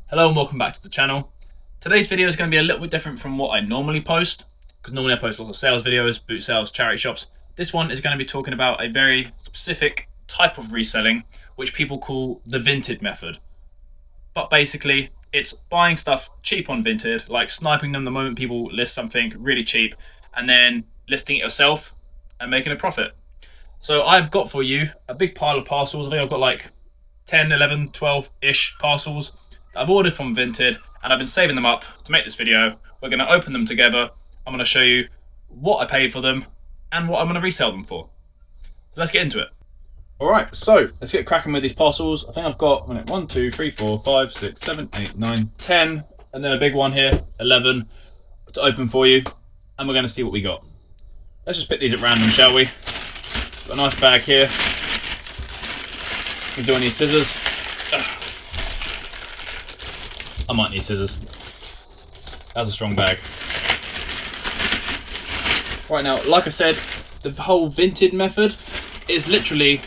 Hello and welcome back to the channel. Today's video is going to be a little bit different from what I normally post, because normally I post lots of sales videos, boot sales, charity shops. This one is going to be talking about a very specific type of reselling, which people call the Vinted method. But basically, it's buying stuff cheap on Vinted, like sniping them the moment people list something really cheap, and then listing it yourself and making a profit. So I've got for you a big pile of parcels. I think I've got like 10, 11, 12-ish parcels that I've ordered from Vinted, and I've been saving them up to make this video. We're going to open them together. I'm going to show you what I paid for them and what I'm going to resell them for. So let's get into it. Alright, so let's get cracking with these parcels. I think I've got 1, 2, 3, 4, 5, 6, 7, 8, 9, 10, and then a big one here, 11, to open for you, and we're going to see what we got. Let's just pick these at random, shall we? Got a nice bag here. Do I need scissors? I might need scissors. That's a strong bag. Right, now, like I said, the whole Vinted method is literally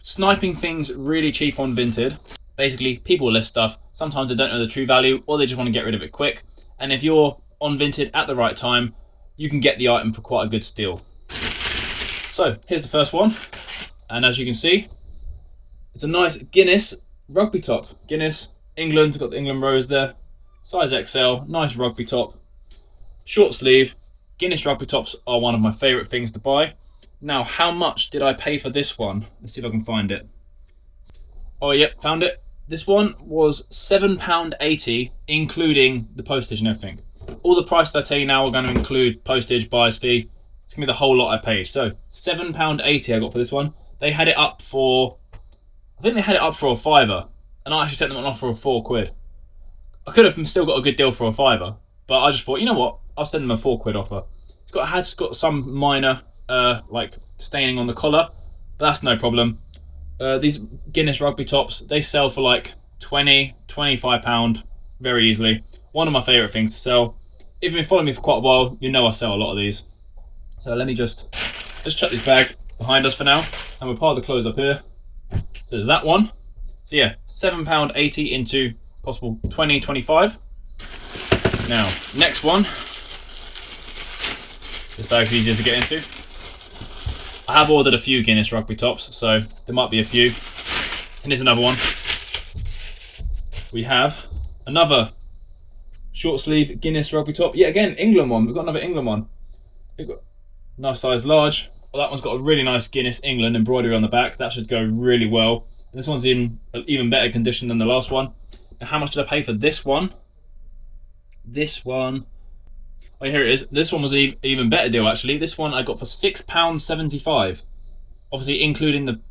sniping things really cheap on Vinted. Basically, people list stuff. Sometimes they don't know the true value, or they just want to get rid of it quick. And if you're on Vinted at the right time, you can get the item for quite a good steal. So, here's the first one. And as you can see, it's a nice Guinness rugby top. Guinness, England, got the England rose there. Size XL, nice rugby top. Short sleeve. Guinness rugby tops are one of my favourite things to buy. Now, how much did I pay for this one? Let's see if I can find it. Oh, yep, found it. This one was £7.80, including the postage and everything. All the prices I tell you now are going to include postage, buyer's fee. It's going to be the whole lot I paid. So, £7.80 I got for this one. They had it up for... I think they had it up for a £5, and I actually sent them an offer of £4. I could have still got a good deal for a £5, but I just thought, you know what, I'll send them a £4 offer. Has got some minor like staining on the collar, but that's no problem. These Guinness rugby tops, they sell for like £20, £25 very easily. One of my favourite things to sell. If you've been following me for quite a while, you know I sell a lot of these. So let me just chuck these bags behind us for now, and we'll pile the clothes up here. So there's that one. So yeah, £7.80 into possible 20, 25. Now, next one. This bag's easier to get into. I have ordered a few Guinness rugby tops, so there might be a few. And here's another one. We have another short sleeve Guinness rugby top. Yet again, England one. We've got another England one. We've got nice size large. Well, that one's got a really nice Guinness England embroidery on the back. That should go really well. And this one's in even better condition than the last one. And how much did I pay for this one? This one... Oh, here it is. This one was an even better deal, actually. This one I got for £6.75. Obviously, including the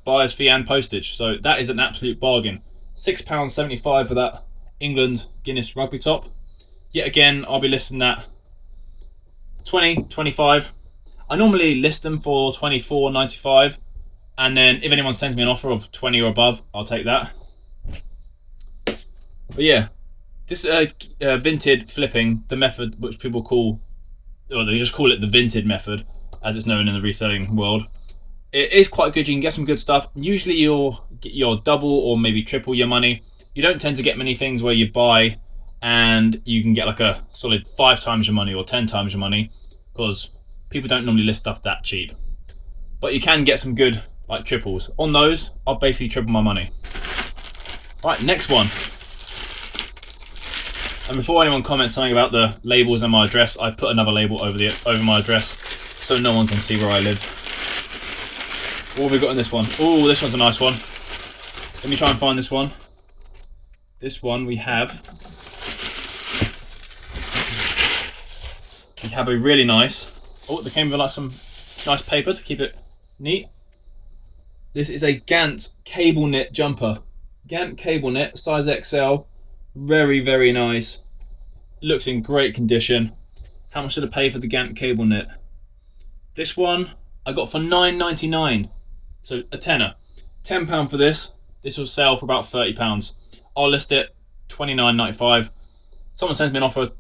buyer's fee and postage. So that is an absolute bargain. £6.75 for that England Guinness rugby top. Yet again, I'll be listing that 20, 25. I normally list them for £24.95, and then if anyone sends me an offer of 20 or above, I'll take that. But yeah, this Vinted flipping, the method which people call, or they just call it the Vinted method, as it's known in the reselling world, it is quite good. You can get some good stuff. Usually you'll get your double or maybe triple your money. You don't tend to get many things where you buy and you can get like a solid 5 times your money or 10 times your money, because people don't normally list stuff that cheap. But you can get some good like triples. On those, I'll basically triple my money. Right, next one. And before anyone comments something about the labels and my address, I put another label over my address so no one can see where I live. What have we got in this one? Oh, this one's a nice one. Let me try and find this one. This one we have a really nice... Oh, they came with like some nice paper to keep it neat. This is a Gant cable knit jumper. Gant cable knit, size XL. Very, very nice. Looks in great condition. How much did I pay for the Gant cable knit? This one I got for £9.99. So a tenner. £10 for this. This will sell for about £30. I'll list it £29.95. Someone sends me an offer of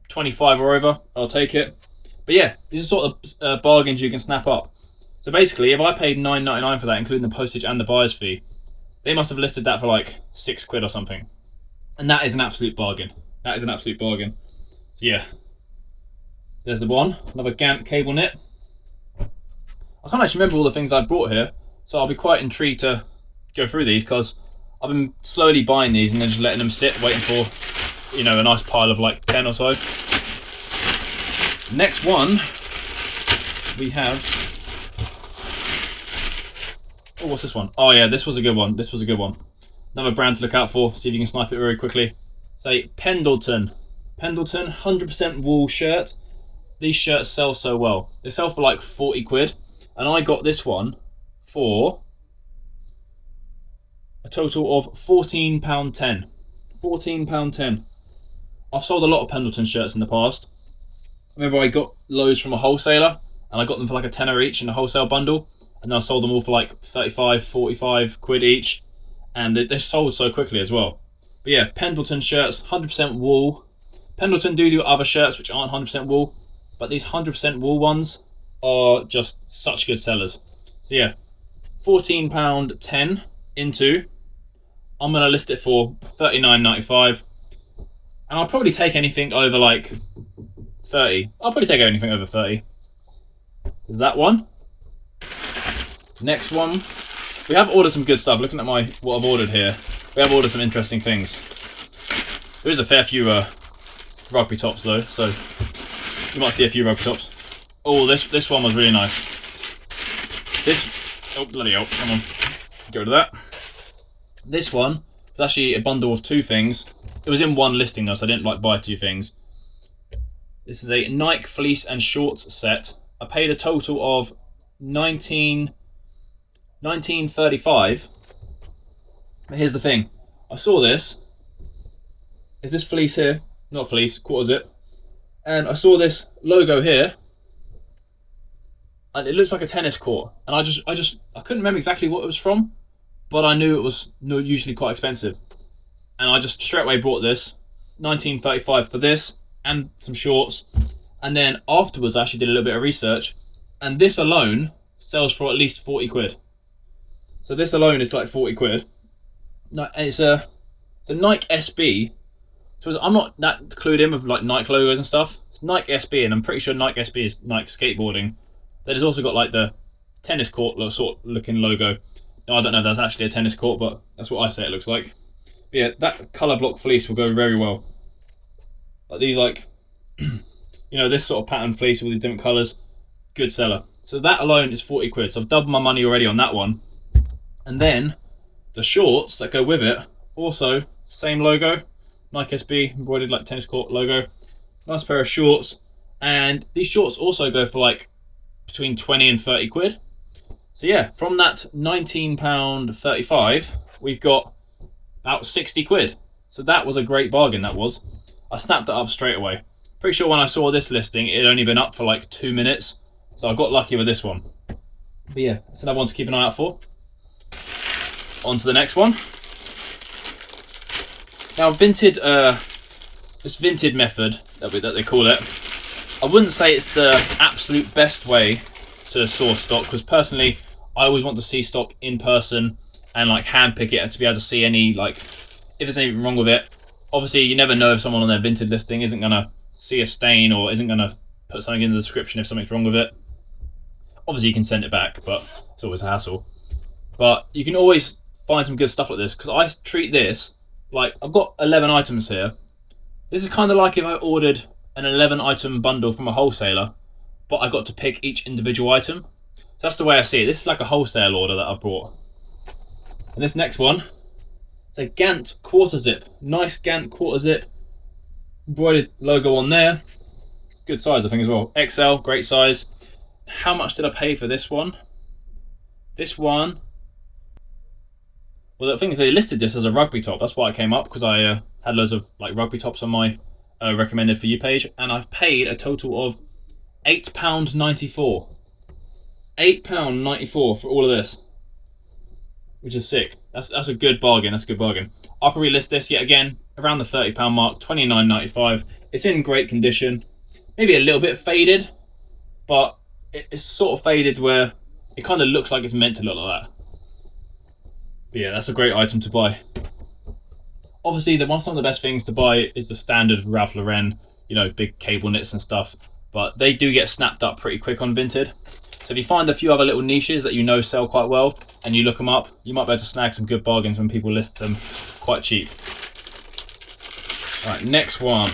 25 or over, I'll take it. But yeah, these are sort of bargains you can snap up. So basically, if I paid £9.99 for that, including the postage and the buyer's fee, they must have listed that for like £6 or something. And that is an absolute bargain. That is an absolute bargain. So yeah, there's the one. Another Gant cable knit. I can't actually remember all the things I brought here, so I'll be quite intrigued to go through these, because I've been slowly buying these and then just letting them sit, waiting for, you know, a nice pile of like 10 or so. Next one, we have... Oh, what's this one? Oh yeah, this was a good one. This was a good one. Another brand to look out for. See if you can snipe it very quickly. Say Pendleton. Pendleton, 100% wool shirt. These shirts sell so well. They sell for like 40 quid. And I got this one for a total of £14.10. £14.10. I've sold a lot of Pendleton shirts in the past. I remember I got loads from a wholesaler, and I got them for like a tenner each in a wholesale bundle. And then I sold them all for like 35, 45 quid each. And they sold so quickly as well. But yeah, Pendleton shirts, 100% wool. Pendleton do other shirts which aren't 100% wool, but these 100% wool ones are just such good sellers. So yeah, £14.10 into, I'm going to list it for £39.95. And I'll probably take anything over like 30. I'll probably take anything over 30. There's that one. Next one. We have ordered some good stuff. Looking at what I've ordered here, we have ordered some interesting things. There is a fair few rugby tops though, so you might see a few rugby tops. Oh, this one was really nice. This, oh bloody hell, come on, get rid of that. This one was actually a bundle of two things. It was in one listing though, so I didn't like buy two things. This is a Nike fleece and shorts set. I paid a total of $19.35. But here's the thing. I saw this. Is this fleece here? Not fleece, quarter zip. And I saw this logo here. And it looks like a tennis court. And I couldn't remember exactly what it was from, but I knew it was usually quite expensive. And I just straight away bought this. $19.35 for this and some shorts. And then afterwards I actually did a little bit of research. And this alone sells for at least 40 quid. So this alone is like 40 quid. No, it's a Nike SB. So I'm not that clued in with like Nike logos and stuff. It's Nike SB, and I'm pretty sure Nike SB is Nike skateboarding. Then it's also got like the tennis court sort of looking logo. Now I don't know if that's actually a tennis court, but that's what I say it looks like. But yeah, that colour block fleece will go very well. Like these, like you know, this sort of pattern fleece with these different colours, good seller. So that alone is 40 quid. So I've doubled my money already on that one. And then the shorts that go with it, also same logo, Nike SB, embroidered like tennis court logo. Nice pair of shorts. And these shorts also go for like between 20 and 30 quid. So yeah, from that £19.35, we've got about 60 quid. So that was a great bargain, that was. I snapped it up straight away. Pretty sure when I saw this listing, it had only been up for like 2 minutes. So I got lucky with this one. But yeah, that's another one to keep an eye out for. On to the next one. Now, Vinted, this Vinted method that they call it, I wouldn't say it's the absolute best way to source stock, because personally, I always want to see stock in person and like handpick it to be able to see any, like, if there's anything wrong with it. Obviously, you never know if someone on their Vinted listing isn't gonna see a stain or isn't gonna put something in the description if something's wrong with it. Obviously, you can send it back, but it's always a hassle. But you can always find some good stuff like this, because I treat this like, I've got 11 items here. This is kind of like if I ordered an 11 item bundle from a wholesaler, but I got to pick each individual item. So that's the way I see it. This is like a wholesale order that I brought. And this next one, it's a Gant quarter zip. Nice Gant quarter zip. Embroidered logo on there. Good size, I think, as well. XL, great size. How much did I pay for this one? This one, well, the thing is, they listed this as a rugby top. That's why it came up, because I had loads of like rugby tops on my recommended for you page, and I've paid a total of £8.94. £8.94 for all of this, which is sick. That's a good bargain. That's a good bargain. I'll probably list this yet again around the £30 mark, £29.95. It's in great condition. Maybe a little bit faded, but it's sort of faded where it kind of looks like it's meant to look like that. But yeah, that's a great item to buy. Obviously, some of the best things to buy is the standard Ralph Lauren, you know, big cable knits and stuff. But they do get snapped up pretty quick on Vinted. So if you find a few other little niches that you know sell quite well and you look them up, you might be able to snag some good bargains when people list them quite cheap. All right, next one.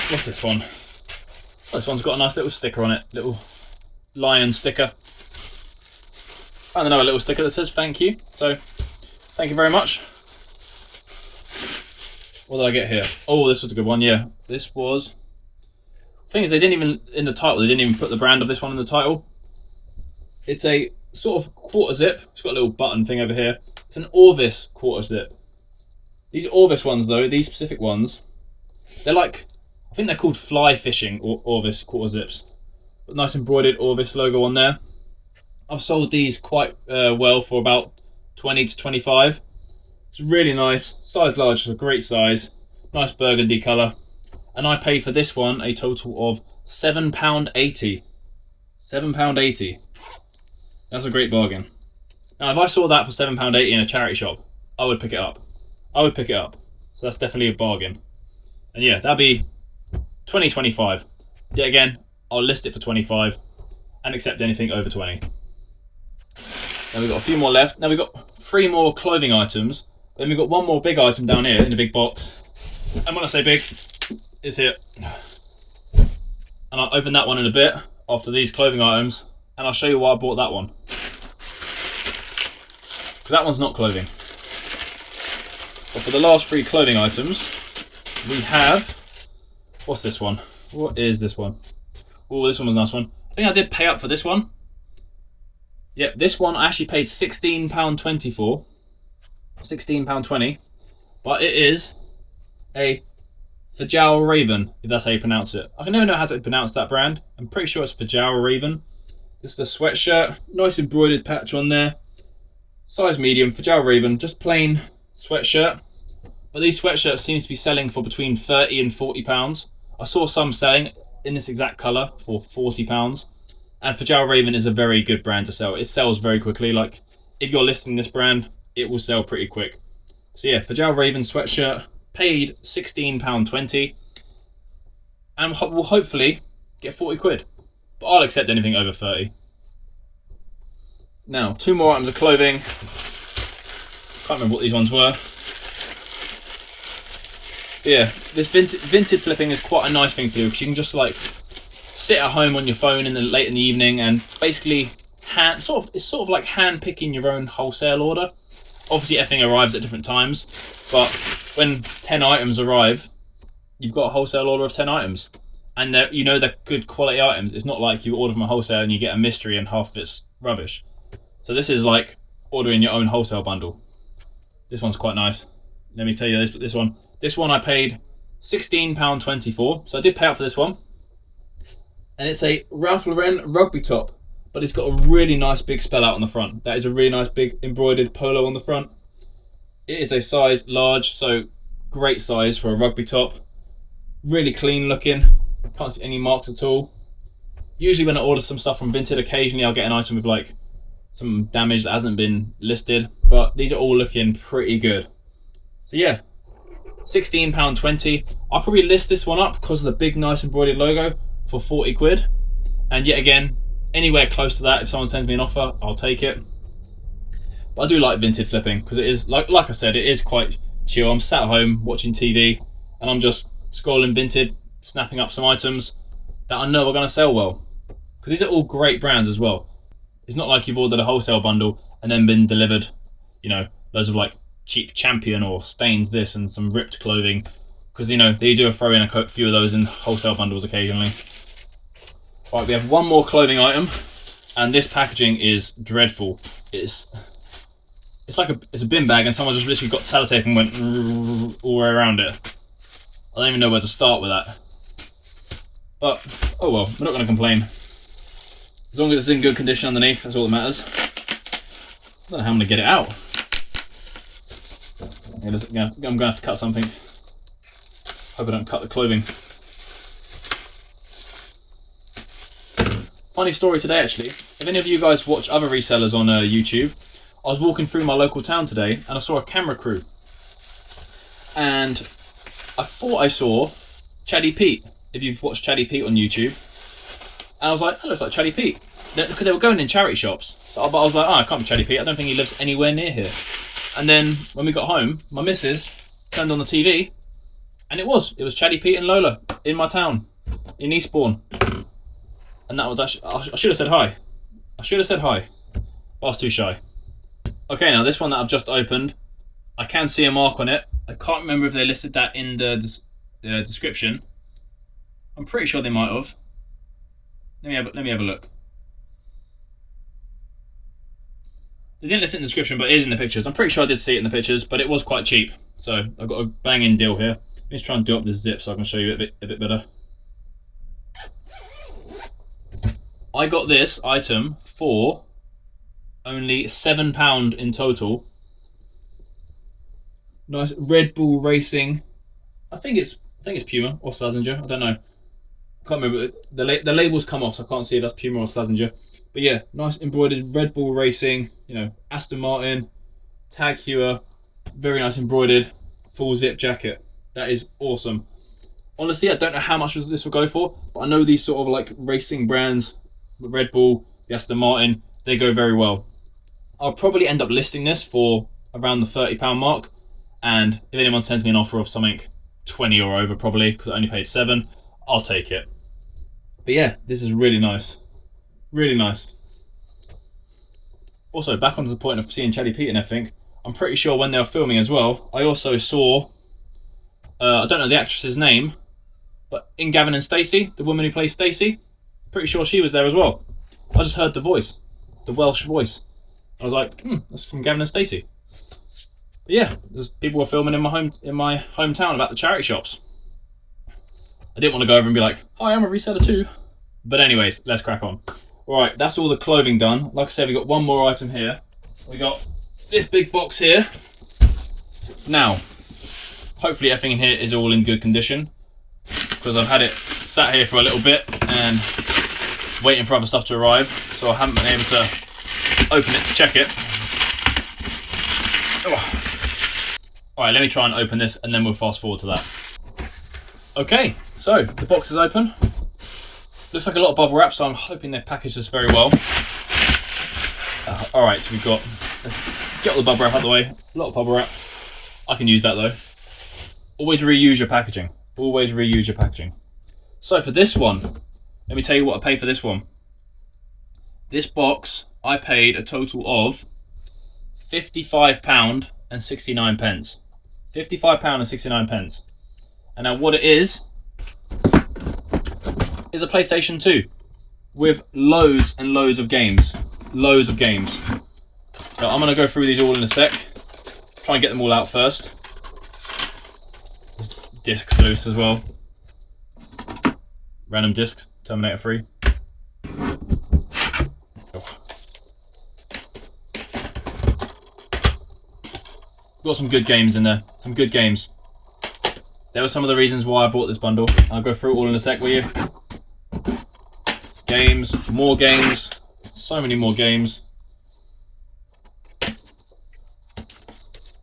What's this one? Oh, this one's got a nice little sticker on it, little lion sticker. And another little sticker that says thank you. So, thank you very much. What did I get here? Oh, this was a good one, yeah. This was... The thing is, they didn't even, in the title, they didn't even put the brand of this one in the title. It's a sort of quarter zip. It's got a little button thing over here. It's an Orvis quarter zip. These Orvis ones, though, these specific ones, they're like, I think they're called fly fishing or Orvis quarter zips. But nice embroidered Orvis logo on there. I've sold these quite well for about 20 to 25. It's really nice, size large, it's a great size, nice burgundy colour. And I paid for this one a total of £7.80. £7.80. That's a great bargain. Now if I saw that for £7.80 in a charity shop, I would pick it up. So that's definitely a bargain. And yeah, that'd be 20.25. Yet again, I'll list it for 25 and accept anything over 20. Now we've got a few more left. Now we've got 3 more clothing items. Then we've got one more big item down here in the big box. And when I say big, it's here. And I'll open that one in a bit after these clothing items. And I'll show you why I bought that one. Because that one's not clothing. But for the last 3 clothing items, we have... What's this one? What is this one? Oh, this one was a nice one. I think I did pay up for this one. Yep, this one I actually paid £16.20 for. £16.20. But it is a Fjäll Raven, if that's how you pronounce it. I can never know how to pronounce that brand. I'm pretty sure it's Fjäll Raven. This is a sweatshirt. Nice embroidered patch on there. Size medium, Fjäll Raven. Just plain sweatshirt. But these sweatshirts seem to be selling for between £30 and £40. I saw some selling in this exact colour for £40. And Fjäll Raven is a very good brand to sell. It sells very quickly. Like, if you're listing this brand, it will sell pretty quick. So yeah, Fjäll Raven sweatshirt, paid £16.20. And we'll hopefully get 40 quid. But I'll accept anything over 30. Now, 2 more items of clothing. Can't remember what these ones were. But yeah, this Vinted flipping is quite a nice thing to do because you can just like sit at home on your phone late in the evening and basically it's sort of like hand picking your own wholesale order. Obviously everything arrives at different times, but when 10 items arrive, you've got a wholesale order of 10 items. And you know they're good quality items. It's not like you order from a wholesale and you get a mystery and half of it's rubbish. So this is like ordering your own wholesale bundle. This one's quite nice. Let me tell you this one. This one I paid £16.20 for. So I did pay up for this one. And it's a Ralph Lauren rugby top, but it's got a really nice big spell out on the front. That is a really nice big embroidered polo on the front. It is a size large, so great size for a rugby top. Really clean looking, can't see any marks at all. Usually when I order some stuff from Vinted, occasionally I'll get an item with like some damage that hasn't been listed, but these are all looking pretty good. So yeah, £16.20. I'll probably list this one up because of the big nice embroidered logo for 40 quid. And yet again, anywhere close to that, if someone sends me an offer, I'll take it. But I do like Vinted flipping because it is, like I said, it is quite chill. I'm sat at home watching TV and I'm just scrolling Vinted, snapping up some items that I know are going to sell well. Because these are all great brands as well. It's not like you've ordered a wholesale bundle and then been delivered, you know, loads of like cheap Champion or Stains this and some ripped clothing. Because, you know, they do throw in a few of those in wholesale bundles occasionally. Right, we have one more clothing item, and this packaging is dreadful. It's like it's a bin bag, and someone just literally got sellotape and went all the way around it. I don't even know where to start with that. But oh well, we're not going to complain. As long as it's in good condition underneath, that's all that matters. I don't know how I'm going to get it out. I'm going to have to cut something. Hope I don't cut the clothing. Funny story today actually. If any of you guys watch other resellers on YouTube, I was walking through my local town today and I saw a camera crew. And I thought I saw Chatty Pete, if you've watched Chatty Pete on YouTube. And I was like, that looks like Chatty Pete. Because they were going in charity shops. But I was like, oh, it can't be Chatty Pete. I don't think he lives anywhere near here. And then when we got home, my missus turned on the TV and it was Chatty Pete and Lola in my town, in Eastbourne. And that was actually, I should have said hi. But I was too shy. Okay, now this one that I've just opened, I can see a mark on it. I can't remember if they listed that in the description. I'm pretty sure they might have. Let me have a look. They didn't list it in the description, but it is in the pictures. I'm pretty sure I did see it in the pictures, but it was quite cheap. So I've got a banging deal here. Let me just try and do up this zip so I can show you a bit better. I got this item for only £7 in total. Nice Red Bull Racing. I think it's Puma or Slazenger. I don't know. I can't remember. The labels come off, so I can't see if that's Puma or Slazenger. But yeah, nice embroidered Red Bull Racing. You know, Aston Martin, Tag Heuer, very nice embroidered full zip jacket. That is awesome. Honestly, I don't know how much this will go for, but I know these sort of like racing brands, the Red Bull, the Aston Martin, they go very well. I'll probably end up listing this for around the £30 mark, and if anyone sends me an offer of something 20 or over, probably because I only paid 7, I'll take it. But yeah, this is really nice. Really nice. Also, back onto the point of seeing Chatty Pete and everything, I'm pretty sure when they were filming as well, I also saw, I don't know the actress's name, but in Gavin and Stacey, the woman who plays Stacey, pretty sure she was there as well. I just heard the voice, the Welsh voice. I was like, that's from Gavin and Stacey. But yeah, people were filming in my hometown about the charity shops. I didn't want to go over and be like, hi, I'm a reseller too. But anyways, let's crack on. Alright, that's all the clothing done. Like I said, we got one more item here. We got this big box here. Now, hopefully everything in here is all in good condition, because I've had it sat here for a little bit and waiting for other stuff to arrive, so I haven't been able to open it to check it. Alright, let me try and open this and then we'll fast forward to that. Okay, so the box is open. Looks like a lot of bubble wrap, so I'm hoping they've packaged this very well. Alright, so we've got, let's get all the bubble wrap out of the way. A lot of bubble wrap. I can use that though. Always reuse your packaging. Always reuse your packaging. So for this one, let me tell you what I paid for this one. This box, I paid a total of £55 and 69 pence. £55 and 69 pence. And now what it is a PlayStation 2 with loads and loads of games. Loads of games. So I'm going to go through these all in a sec. Try and get them all out first. There's discs loose as well. Random discs, Terminator 3. Got some good games in there. Some good games. There were some of the reasons why I bought this bundle. I'll go through it all in a sec with you. Games, more games, so many more games.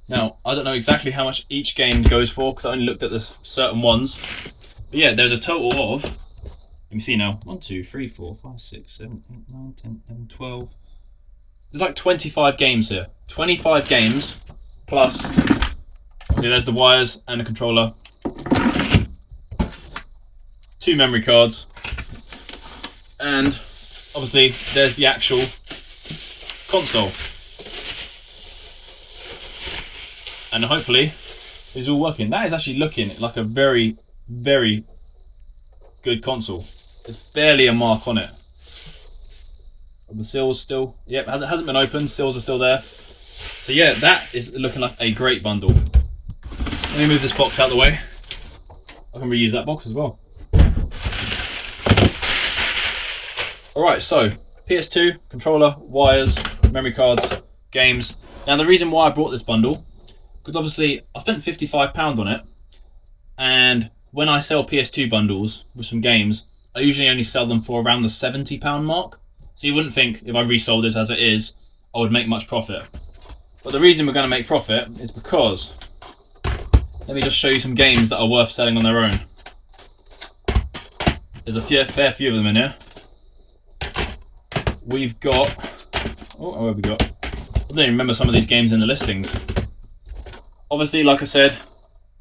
Now, I don't know exactly how much each game goes for because I only looked at the certain ones. But yeah, there's a total of, let me see now, 1, 2, 3, 4, 5, 6, 7, 8, 9, 10, 11, 12. There's like 25 games here. 25 games plus, obviously there's the wires and the controller. 2 memory cards. And obviously there's the actual console. And hopefully it's all working. That is actually looking like a very, very good console. There's barely a mark on it. The seals still, yep, hasn't been opened, seals are still there. So yeah, that is looking like a great bundle. Let me move this box out of the way. I can reuse that box as well. Alright, so PS2, controller, wires, memory cards, games. Now the reason why I brought this bundle, because obviously I spent £55 on it, and when I sell PS2 bundles with some games, I usually only sell them for around the £70 mark. So you wouldn't think if I resold this as it is, I would make much profit. But the reason we're going to make profit is because, let me just show you some games that are worth selling on their own. There's a fair few of them in here. We've got, what have we got? I don't even remember some of these games in the listings. Obviously, like I said,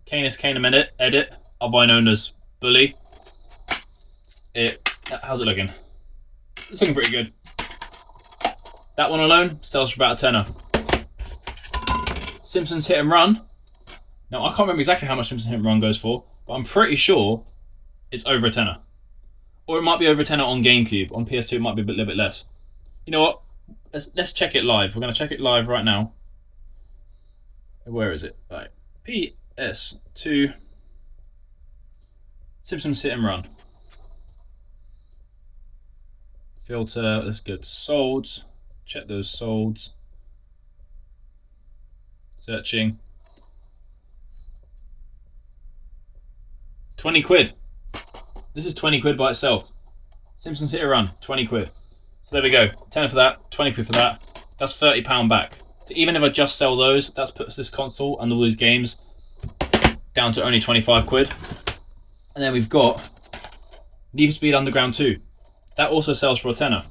Canis Canem Edit, otherwise known as Bully. How's it looking? It's looking pretty good. That one alone sells for about a tenner. Simpsons Hit and Run. Now, I can't remember exactly how much Simpsons Hit and Run goes for, but I'm pretty sure it's over a tenner. Or it might be over a tenner on GameCube. On PS2, it might be a little bit less. You know what? Let's check it live. We're going to check it live right now. Where is it? Right. PS2 Simpsons Hit and Run. Filter, let's go to solds. Check those solds. Searching. 20 quid. This is 20 quid by itself. Simpsons Hit and Run, 20 quid. So there we go. 10 for that, 20 quid for that. That's £30 back. So even if I just sell those, that puts this console and all these games down to only 25 quid. And then we've got Need for Speed Underground 2. That also sells for a tenner.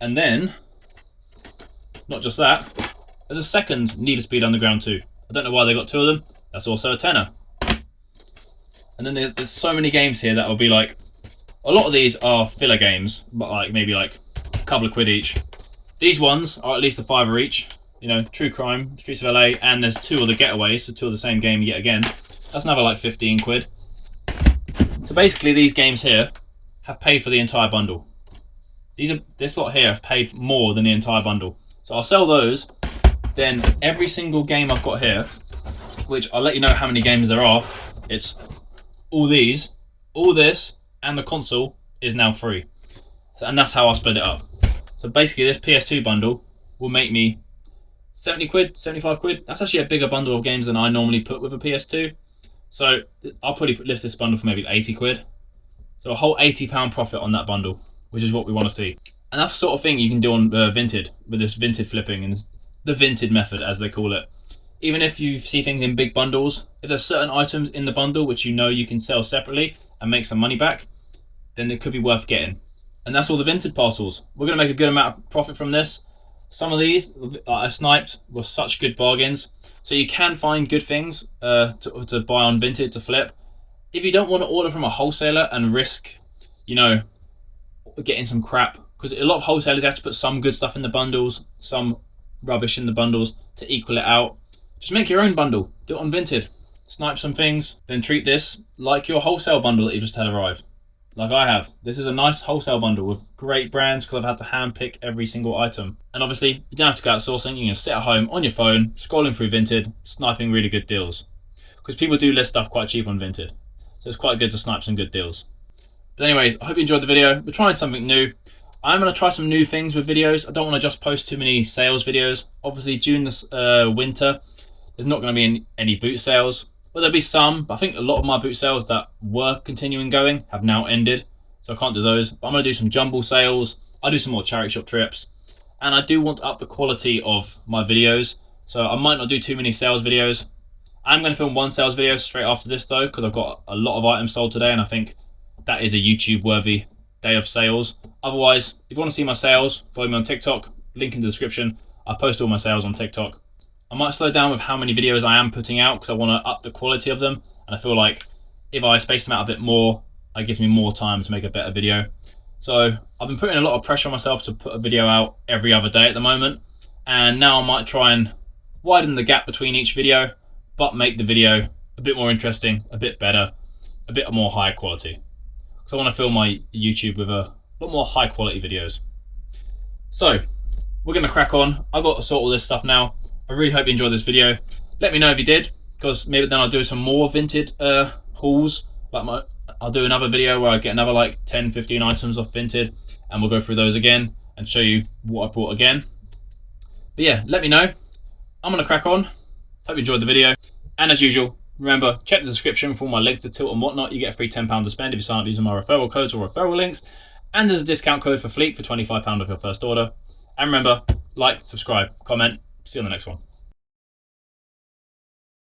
And then, not just that, there's a second Need for Speed Underground 2. I don't know why they got two of them. That's also a tenner. And then there's so many games here that will be like, a lot of these are filler games, but like maybe like a couple of quid each. These ones are at least a fiver each. You know, True Crime, Streets of LA, and there's two of the Getaways, so two of the same game yet again. That's another like 15 quid. So basically these games here have paid for the entire bundle. This lot here have paid more than the entire bundle. So I'll sell those, then every single game I've got here, which I'll let you know how many games there are, it's all these, all this, and the console is now free. So, and that's how I'll split it up. So basically this PS2 bundle will make me 70 quid, 75 quid. That's actually a bigger bundle of games than I normally put with a PS2. So I'll probably list this bundle for maybe 80 quid. So a whole £80 profit on that bundle, which is what we want to see. And that's the sort of thing you can do on Vinted, with this Vinted flipping and the Vinted method, as they call it. Even if you see things in big bundles, if there's certain items in the bundle which you know you can sell separately and make some money back, then it could be worth getting. And that's all the Vinted parcels. We're going to make a good amount of profit from this. Some of these I sniped were such good bargains. So you can find good things to buy on Vinted to flip. If you don't want to order from a wholesaler and risk, you know, getting some crap, because a lot of wholesalers have to put some good stuff in the bundles, some rubbish in the bundles to equal it out. Just make your own bundle. Do it on Vinted. Snipe some things, then treat this like your wholesale bundle that you just had arrive. Like I have. This is a nice wholesale bundle with great brands because I've had to hand pick every single item. And obviously, you don't have to go out sourcing. You can sit at home on your phone, scrolling through Vinted, sniping really good deals. Because people do list stuff quite cheap on Vinted. So it's quite good to snipe some good deals. But anyways, I hope you enjoyed the video. We're trying something new. I'm going to try some new things with videos. I don't want to just post too many sales videos. Obviously, during this winter, there's not going to be any boot sales. Well, there'll be some, but I think a lot of my boot sales that were continuing going have now ended. So I can't do those. But I'm going to do some jumble sales. I'll do some more charity shop trips. And I do want to up the quality of my videos. So I might not do too many sales videos. I'm going to film one sales video straight after this though, because I've got a lot of items sold today and I think that is a YouTube worthy day of sales. Otherwise, if you want to see my sales, follow me on TikTok, link in the description. I post all my sales on TikTok. I might slow down with how many videos I am putting out because I want to up the quality of them. And I feel like if I space them out a bit more, it gives me more time to make a better video. So I've been putting a lot of pressure on myself to put a video out every other day at the moment. And now I might try and widen the gap between each video, but make the video a bit more interesting, a bit better, a bit more high quality. Because I want to film my YouTube with a lot more high quality videos. So we're going to crack on. I've got to sort all this stuff now. I really hope you enjoyed this video. Let me know if you did, because maybe then I'll do some more Vinted hauls. Like I'll do another video where I get another like 10, 15 items off Vinted and we'll go through those again and show you what I bought again. But yeah, let me know. I'm going to crack on. Hope you enjoyed the video. And as usual, Remember, check the description for all my links to Tilt and whatnot. You get a free £10 to spend if you sign up using my referral codes or referral links. And there's a discount code for Fleet for £25 off your first order. And remember, like, subscribe, comment. See you on the next one.